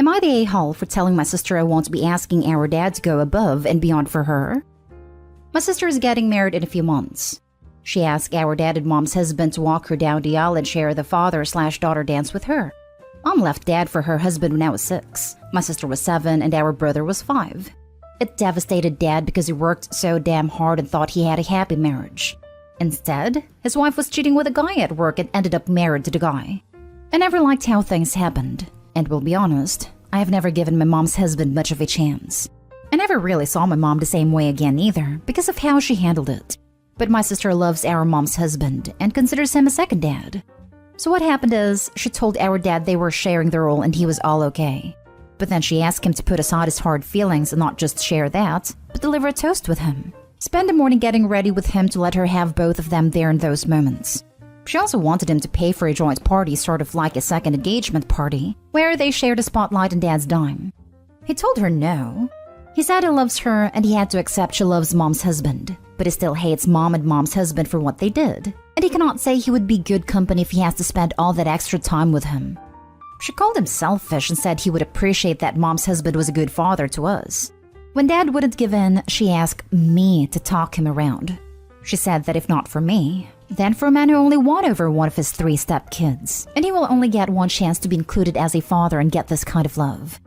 Am I the a-hole for telling my sister I won't be asking our dad to go above and beyond for her? My sister is getting married in a few months. She asked our dad and mom's husband to walk her down the aisle and share the father/daughter dance with her. Mom left dad for her husband when I was 6. My sister was 7 and our brother was 5. It devastated dad because he worked so damn hard and thought he had a happy marriage. Instead, his wife was cheating with a guy at work and ended up married to the guy. I never liked how things happened, and will be honest, I have never given my mom's husband much of a chance. I never really saw my mom the same way again either because of how she handled it. But my sister loves our mom's husband and considers him a second dad. So what happened is, she told our dad they were sharing the role and he was all okay. But then she asked him to put aside his hard feelings and not just share that, but deliver a toast with him. Spend the morning getting ready with him to let her have both of them there in those moments. She also wanted him to pay for a joint party, sort of like a second engagement party, where they shared a spotlight and dad's dime. He told her no. He said he loves her and he had to accept she loves mom's husband, but he still hates mom and mom's husband for what they did, and he cannot say he would be good company if he has to spend all that extra time with him. She called him selfish and said he would appreciate that mom's husband was a good father to us. When dad wouldn't give in, she asked me to talk him around. She said that if not for me, then for a man who only won over one of his 3 stepkids, and he will only get one chance to be included as a father and get this kind of love.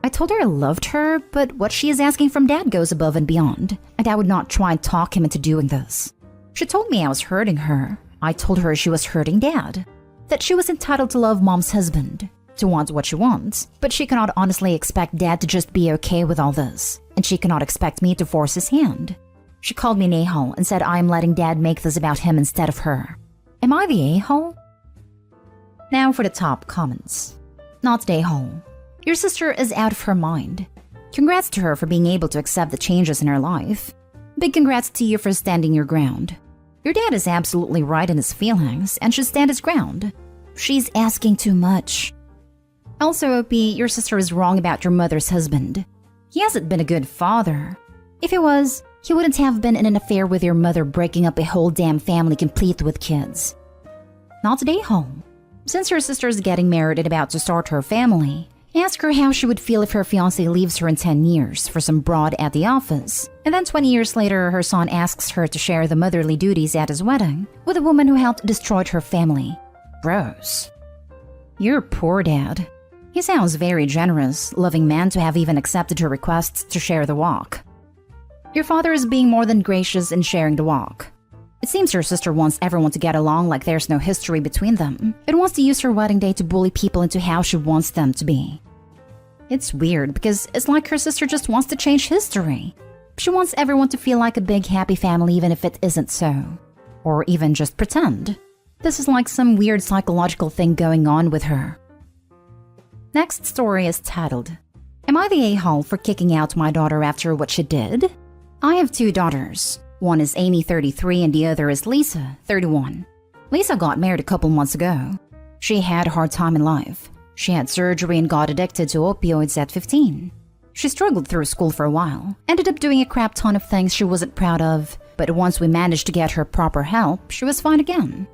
I told her I loved her, but what she is asking from dad goes above and beyond, and I would not try and talk him into doing this. She told me I was hurting her. I told her she was hurting dad, that she was entitled to love mom's husband, to want what she wants, but she cannot honestly expect dad to just be okay with all this, and she cannot expect me to force his hand. She called me an a-hole and said I am letting dad make this about him instead of her. Am I the a-hole? Now for the top comments. Not the a-hole. Your sister is out of her mind. Congrats to her for being able to accept the changes in her life. Big congrats to you for standing your ground. Your dad is absolutely right in his feelings and should stand his ground. She's asking too much. Also, OP, your sister is wrong about your mother's husband. He hasn't been a good father. If he was, he wouldn't have been in an affair with your mother, breaking up a whole damn family complete with kids. Not today, home. Since your sister is getting married and about to start her family, ask her how she would feel if her fiancé leaves her in 10 years for some broad at the office, and then 20 years later her son asks her to share the motherly duties at his wedding with a woman who helped destroy her family. Gross. You're poor dad. He sounds very generous, loving man to have even accepted her requests to share the walk. Your father is being more than gracious in sharing the walk. It seems your sister wants everyone to get along like there's no history between them, and wants to use her wedding day to bully people into how she wants them to be. It's weird because it's like her sister just wants to change history. She wants everyone to feel like a big happy family even if it isn't so. Or even just pretend. This is like some weird psychological thing going on with her. Next story is titled, Am I the a-hole for kicking out my daughter after what she did? I have 2 daughters. One is Amy, 33, and the other is Lisa, 31. Lisa got married a couple months ago. She had a hard time in life. She had surgery and got addicted to opioids at 15. She struggled through school for a while, ended up doing a crap ton of things she wasn't proud of, but once we managed to get her proper help, she was fine again.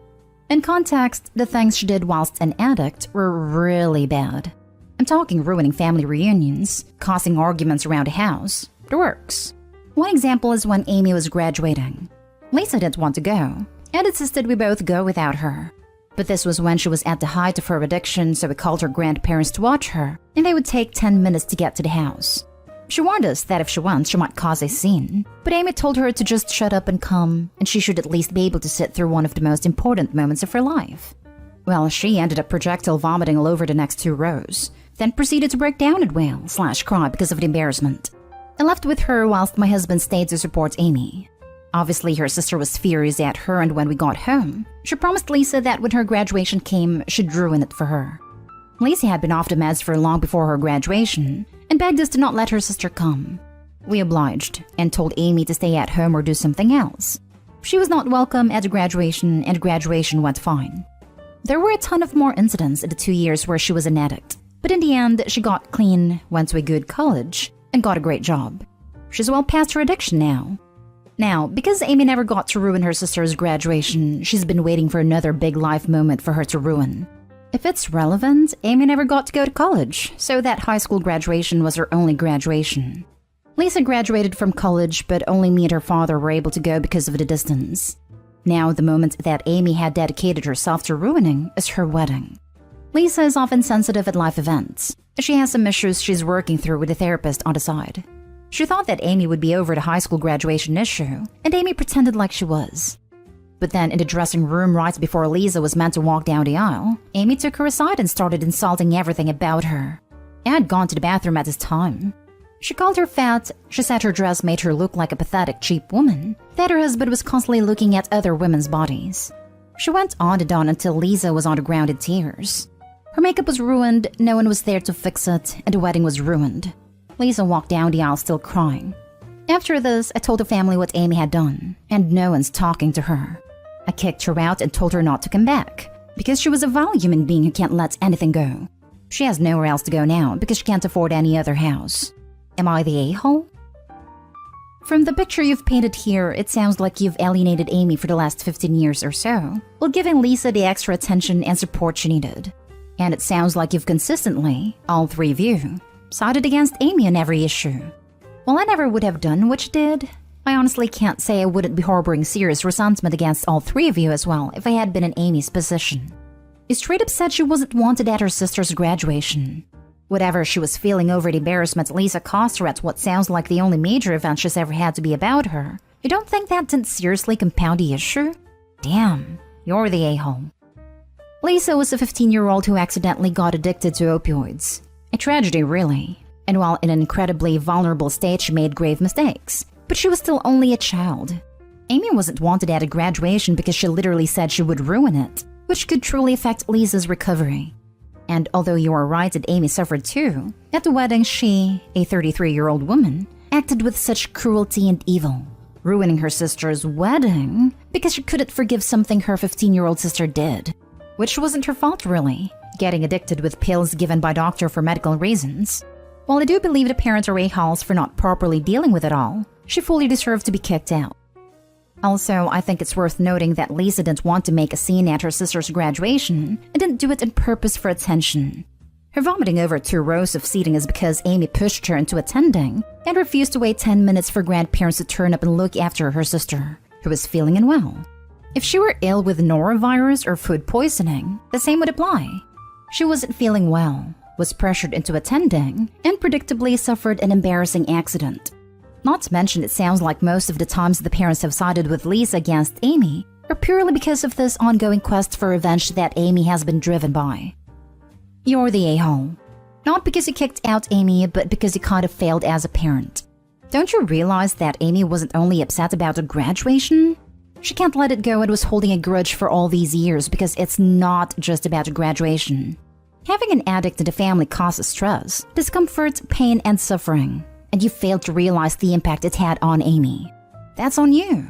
In context, the things she did whilst an addict were really bad. I'm talking ruining family reunions, causing arguments around a house, the works. One example is when Amy was graduating. Lisa didn't want to go, and insisted we both go without her. But this was when she was at the height of her addiction, so we called her grandparents to watch her, and they would take 10 minutes to get to the house. She warned us that if she went, she might cause a scene, but Amy told her to just shut up and come, and she should at least be able to sit through one of the most important moments of her life. Well, she ended up projectile vomiting all over the next 2 rows, then proceeded to break down and wail/cry because of the embarrassment. I left with her whilst my husband stayed to support Amy. Obviously, her sister was furious at her, and when we got home, she promised Lisa that when her graduation came, she'd ruin it for her. Lisa had been off the meds for long before her graduation, and begged us to not let her sister come. We obliged, and told Amy to stay at home or do something else. She was not welcome at the graduation, and graduation went fine. There were a ton of more incidents in the 2 years where she was an addict, but in the end, she got clean, went to a good college, and got a great job. She's well past her addiction now. Now, because Amy never got to ruin her sister's graduation, she's been waiting for another big life moment for her to ruin. If it's relevant, Amy never got to go to college, so that high school graduation was her only graduation. Lisa graduated from college, but only me and her father were able to go because of the distance. Now, the moment that Amy had dedicated herself to ruining is her wedding. Lisa is often sensitive at life events. She has some issues she's working through with a therapist on the side. She thought that Amy would be over the high school graduation issue, and Amy pretended like she was. But then in the dressing room right before Lisa was meant to walk down the aisle, Amy took her aside and started insulting everything about her. I had gone to the bathroom at this time. She called her fat, she said her dress made her look like a pathetic, cheap woman, that her husband was constantly looking at other women's bodies. She went on and on until Lisa was on the ground in tears. Her makeup was ruined, no one was there to fix it, and the wedding was ruined. Lisa walked down the aisle still crying. After this, I told the family what Amy had done, and no one's talking to her. I kicked her out and told her not to come back, because she was a vile human being who can't let anything go. She has nowhere else to go now because she can't afford any other house. Am I the a-hole? From the picture you've painted here, it sounds like you've alienated Amy for the last 15 years or so, while giving Lisa the extra attention and support she needed. And it sounds like you've consistently, all three of you, sided against Amy on every issue. While I never would have done what you did, I honestly can't say I wouldn't be harboring serious resentment against all three of you as well if I had been in Amy's position. You straight up said she wasn't wanted at her sister's graduation. Whatever she was feeling over the embarrassment Lisa caused her at what sounds like the only major event she's ever had to be about her, you don't think that didn't seriously compound the issue? Damn, you're the a-hole. Lisa was a 15-year-old who accidentally got addicted to opioids. A tragedy, really. And while in an incredibly vulnerable state, she made grave mistakes. But she was still only a child. Amy wasn't wanted at a graduation because she literally said she would ruin it, which could truly affect Lisa's recovery. And although you are right that Amy suffered too, at the wedding she, a 33-year-old woman, acted with such cruelty and evil, ruining her sister's wedding because she couldn't forgive something her 15-year-old sister did. Which wasn't her fault really, getting addicted with pills given by doctor for medical reasons. While I do believe the parents are a-holes for not properly dealing with it all, she fully deserved to be kicked out. Also, I think it's worth noting that Lisa didn't want to make a scene at her sister's graduation and didn't do it on purpose for attention. Her vomiting over 2 rows of seating is because Amy pushed her into attending and refused to wait 10 minutes for grandparents to turn up and look after her sister, who was feeling unwell. If she were ill with norovirus or food poisoning, the same would apply. She wasn't feeling well, was pressured into attending, and predictably suffered an embarrassing accident. Not to mention, it sounds like most of the times the parents have sided with Lisa against Amy are purely because of this ongoing quest for revenge that Amy has been driven by. You're the a-hole. Not because you kicked out Amy, but because you kind of failed as a parent. Don't you realize that Amy wasn't only upset about her graduation? She can't let it go and was holding a grudge for all these years because it's not just about graduation. Having an addict in the family causes stress, discomfort, pain, and suffering. And you failed to realize the impact it had on Amy. That's on you.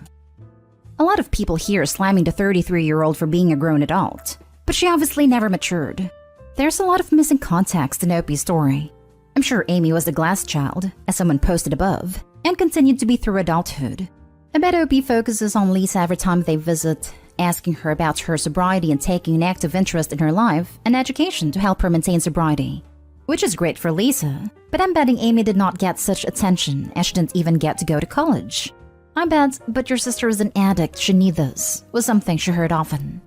A lot of people here are slamming the 33-year-old for being a grown adult, but she obviously never matured. There's a lot of missing context in Opie's story. I'm sure Amy was the glass child, as someone posted above, and continued to be through adulthood. I bet Opie focuses on Lisa every time they visit, asking her about her sobriety and taking an active interest in her life and education to help her maintain sobriety. Which is great for Lisa, but I'm betting Amy did not get such attention as she didn't even get to go to college. I bet, but your sister is an addict, she needs this, was something she heard often.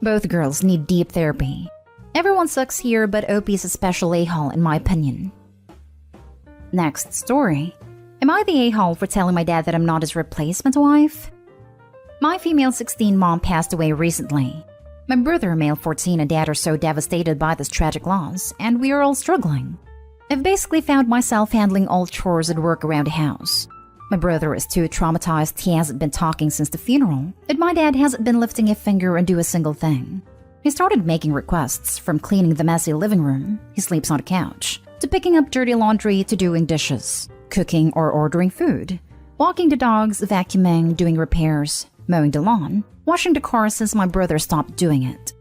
Both girls need deep therapy. Everyone sucks here, but Opie is a special a-hole in my opinion. Next story. Am I the a-hole for telling my dad that I'm not his replacement wife? My female 16 mom passed away recently. My brother, male 14, and dad are so devastated by this tragic loss, and we are all struggling. I've basically found myself handling all chores and work around the house. My brother is too traumatized, he hasn't been talking since the funeral, and my dad hasn't been lifting a finger and do a single thing. He started making requests, from cleaning the messy living room, he sleeps on a couch, to picking up dirty laundry to doing dishes, cooking or ordering food, walking the dogs, vacuuming, doing repairs, mowing the lawn, washing the car since my brother stopped doing it.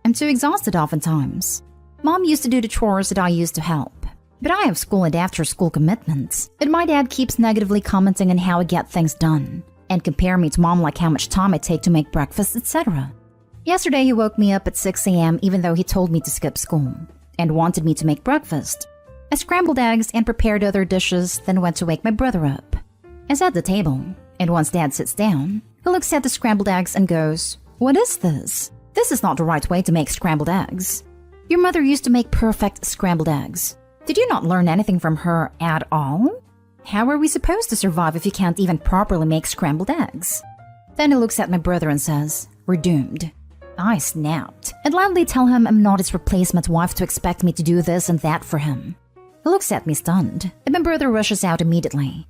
I'm too exhausted oftentimes. Mom used to do the chores that I used to help, but I have school and after-school commitments, and my dad keeps negatively commenting on how I get things done, and compare me to mom like how much time I take to make breakfast, etc. Yesterday he woke me up at 6 a.m. even though he told me to skip school and wanted me to make breakfast. I scrambled eggs and prepared other dishes, then went to wake my brother up. I sat at the table, and once Dad sits down, he looks at the scrambled eggs and goes, "What is this? This is not the right way to make scrambled eggs. Your mother used to make perfect scrambled eggs. Did you not learn anything from her at all? How are we supposed to survive if you can't even properly make scrambled eggs?" Then he looks at my brother and says, "We're doomed." I snapped and loudly tell him I'm not his replacement wife to expect me to do this and that for him. He looks at me stunned, and my brother rushes out immediately.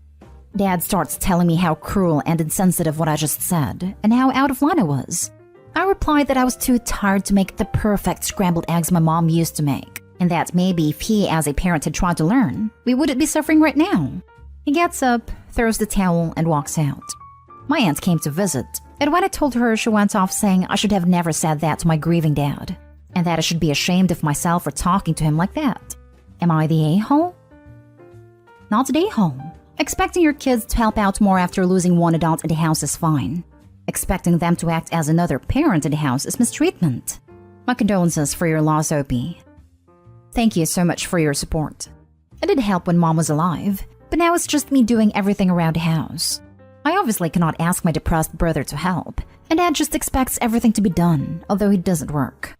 Dad starts telling me how cruel and insensitive what I just said, and how out of line I was. I replied that I was too tired to make the perfect scrambled eggs my mom used to make, and that maybe if he as a parent had tried to learn, we wouldn't be suffering right now. He gets up, throws the towel, and walks out. My aunt came to visit, and when I told her, she went off saying I should have never said that to my grieving dad, and that I should be ashamed of myself for talking to him like that. Am I the a-hole? Not the a-hole. Expecting your kids to help out more after losing one adult in the house is fine. Expecting them to act as another parent in the house is mistreatment. My condolences for your loss, Opie. Thank you so much for your support. It did help when Mom was alive, but now it's just me doing everything around the house. I obviously cannot ask my depressed brother to help, and Dad just expects everything to be done, although it doesn't work.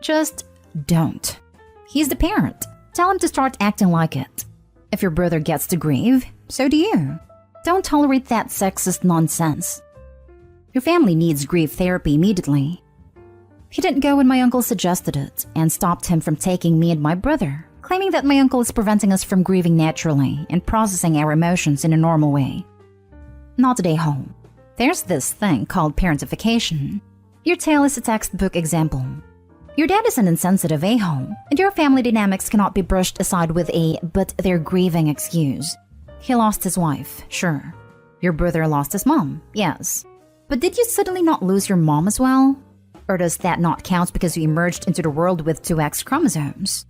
Just don't. He's the parent. Tell him to start acting like it. If your brother gets to grieve, so do you. Don't tolerate that sexist nonsense. Your family needs grief therapy immediately. He didn't go when my uncle suggested it and stopped him from taking me and my brother, claiming that my uncle is preventing us from grieving naturally and processing our emotions in a normal way. Not today, home. There's this thing called parentification. Your tale is a textbook example. Your dad is an insensitive a-hole, and your family dynamics cannot be brushed aside with a "but they're grieving" excuse. He lost his wife, sure. Your brother lost his mom, yes. But did you suddenly not lose your mom as well? Or does that not count because you emerged into the world with 2 X chromosomes?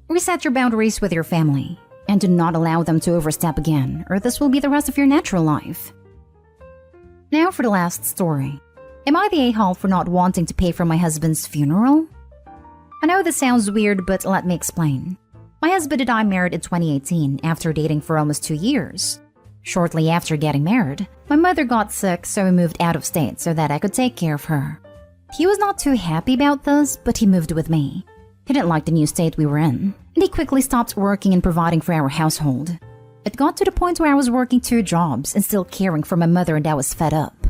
Reset your boundaries with your family, and do not allow them to overstep again, or this will be the rest of your natural life. Now for the last story. Am I the a-hole for not wanting to pay for my husband's funeral? I know this sounds weird, but let me explain. My husband and I married in 2018 after dating for almost 2 years. Shortly after getting married, my mother got sick, so we moved out of state so that I could take care of her. He was not too happy about this, but he moved with me. He didn't like the new state we were in, and he quickly stopped working and providing for our household. It got to the point where I was working 2 jobs and still caring for my mother, and I was fed up.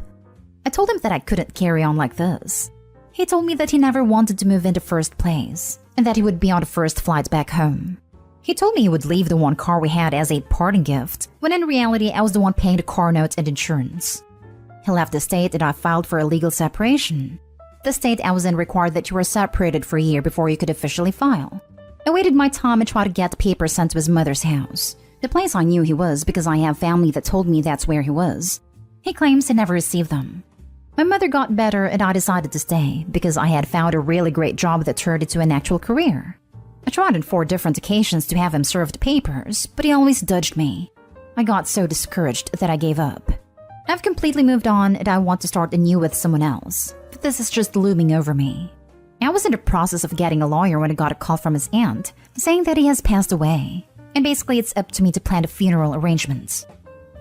I told him that I couldn't carry on like this. He told me that he never wanted to move in the first place, and that he would be on the first flight back home. He told me he would leave the 1 car we had as a parting gift, when in reality I was the one paying the car note and insurance. He left the state and I filed for a legal separation. The state I was in required that you were separated for a year before you could officially file. I waited my time and tried to get the papers sent to his mother's house, the place I knew he was because I have family that told me that's where he was. He claims he never received them. My mother got better and I decided to stay because I had found a really great job that turned into an actual career. I tried on 4 different occasions to have him serve the papers, but he always dodged me. I got so discouraged that I gave up. I've completely moved on and I want to start anew with someone else, but this is just looming over me. I was in the process of getting a lawyer when I got a call from his aunt saying that he has passed away, and basically it's up to me to plan the funeral arrangements.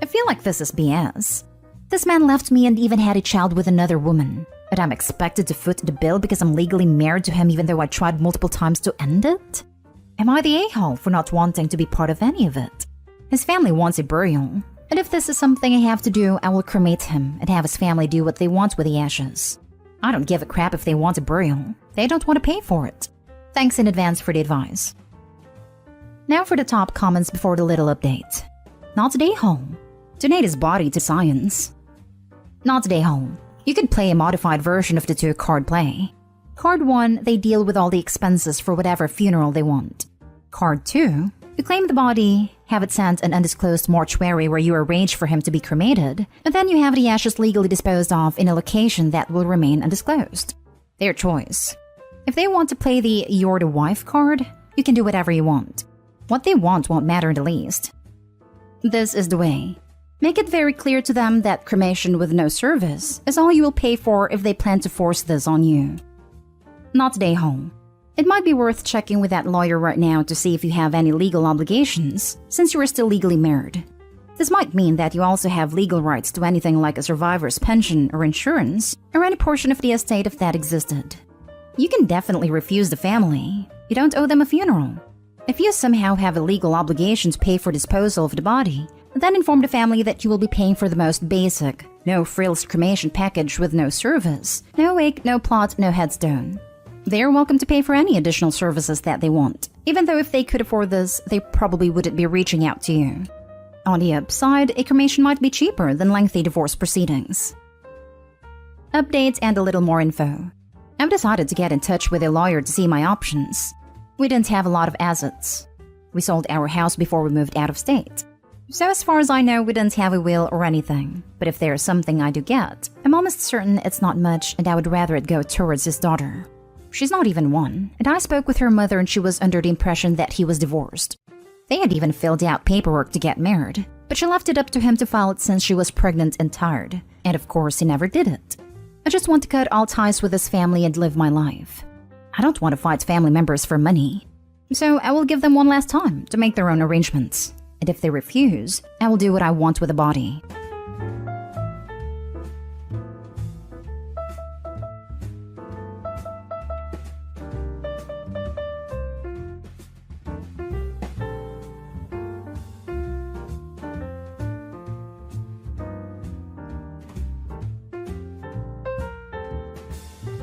I feel like this is BS. This man left me and even had a child with another woman, and I'm expected to foot the bill because I'm legally married to him even though I tried multiple times to end it? Am I the a-hole for not wanting to be part of any of it? His family wants a burial, and if this is something I have to do, I will cremate him and have his family do what they want with the ashes. I don't give a crap if they want a burial. They don't want to pay for it. Thanks in advance for the advice. Now for the top comments before the little update. Not the a-hole. Donate his body to science. Not the a-hole. You can play a modified version of the 2-card play. Card 1, they deal with all the expenses for whatever funeral they want. Card 2, you claim the body, have it sent an undisclosed mortuary where you arrange for him to be cremated, and then you have the ashes legally disposed of in a location that will remain undisclosed. Their choice. If they want to play the "you're the wife" card, you can do whatever you want. What they want won't matter in the least. This is the way. Make it very clear to them that cremation with no service is all you will pay for if they plan to force this on you. Not stay home. It might be worth checking with that lawyer right now to see if you have any legal obligations, since you are still legally married. This might mean that you also have legal rights to anything like a survivor's pension or insurance, or any portion of the estate if that existed. You can definitely refuse the family. You don't owe them a funeral. If you somehow have a legal obligation to pay for disposal of the body, then inform the family that you will be paying for the most basic, no-frills cremation package with no service, no wake, no plot, no headstone. They are welcome to pay for any additional services that they want, even though if they could afford this, they probably wouldn't be reaching out to you. On the upside, a cremation might be cheaper than lengthy divorce proceedings. Updates and a little more info. I've decided to get in touch with a lawyer to see my options. We didn't have a lot of assets. We sold our house before we moved out of state. So as far as I know, we didn't have a will or anything. But if there's something I do get, I'm almost certain it's not much and I would rather it go towards his daughter. She's not even one, and I spoke with her mother and she was under the impression that he was divorced. They had even filled out paperwork to get married, but she left it up to him to file it since she was pregnant and tired. And of course, he never did it. I just want to cut all ties with his family and live my life. I don't want to fight family members for money. So I will give them one last time to make their own arrangements. And if they refuse, I will do what I want with the body.